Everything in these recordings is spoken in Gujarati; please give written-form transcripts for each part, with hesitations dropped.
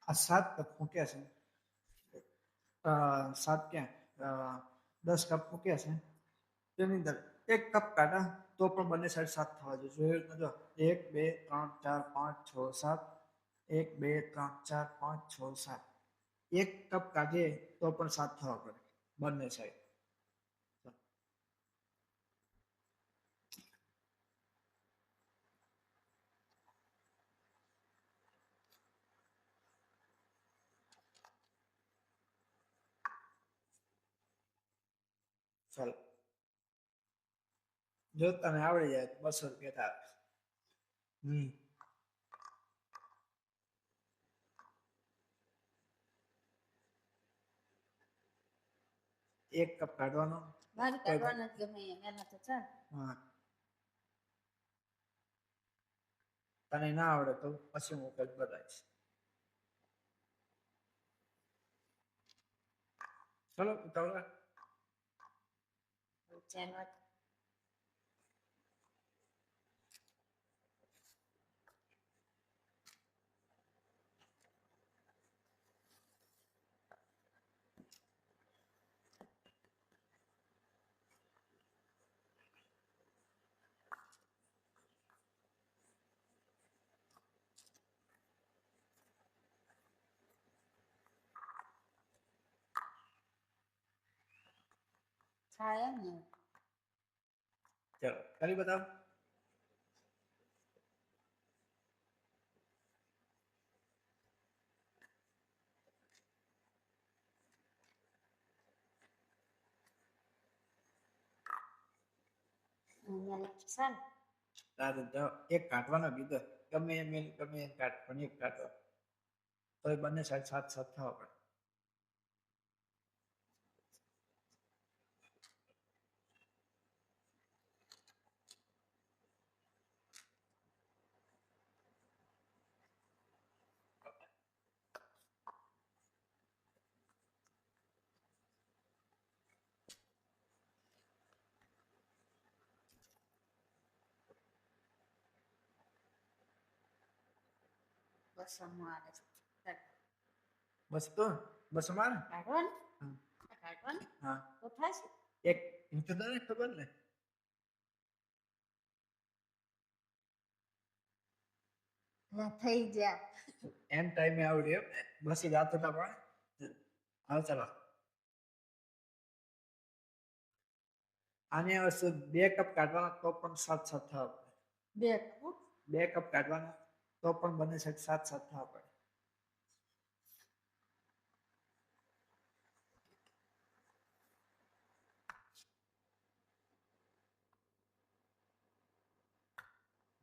આ 7 કપ મૂક્યા છે. 7 ક્યાં 10 કપ મૂક્યા છે. તેની અંદર 1 કપ કાઢા તો પણ બંને સાઈડ 7 થવા જોઈએ. જો 1 2 3 4 5 6 7 1 2 3 4 5 6 7 1 કપ કાઢીએ તો પણ 7 થવા પડે બંને સાઈડ. ચાલો જો તને આવડી જાય તો 200 રૂપિયા થાય. એક કપ કાઢવાનો. બહાર કાઢવાનો જ ગમે એના તો ચાલ. હા તને ના આવડે તો પછી હું કંઈક બતાવીશ. ચલો ઉતાવળા. ચાલો થાય એમ ને. ચલો કરી બતાવ. ચાલ એક કાઢવાનો કીધો ગમે એમ ગમે એમ કાઢ પણ એક કાઢો તો બંને સાઈડ 7 7 થવા પડે. બસ આવે છે. બસ તો બસ માર કાઢવાનું કાઢવાનું હા તો થશે. એક તો તને ખબર ને થઈ ગયા એમ ટાઈમે આવડ્યો બસ રાત હતા પણ હા ચાલો આને વસ્તુ 2 કપ કાઢવાના તો પણ 7 7 થવા પડે. 2 કપ કાઢવાના તો પણ બંને સાઈડ 7 7 થવા પડે.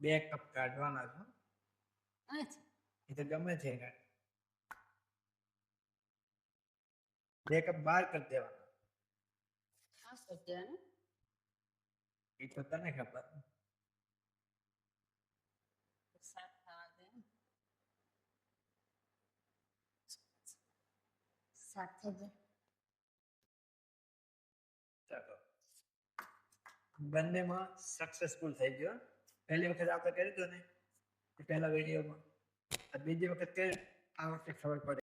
બે કપ કાઢવાના છો એ તો ગમે છે. 2 કપ બહાર કરી દેવાના એ તો તને ખબર. ચાલો બંનેમાં સક્સેસફુલ થઈ ગયો. પહેલી વખત આપણે કર્યું હતું ને પહેલા વિડીયોમાં બીજી વખત આ વખતે ખબર પડે.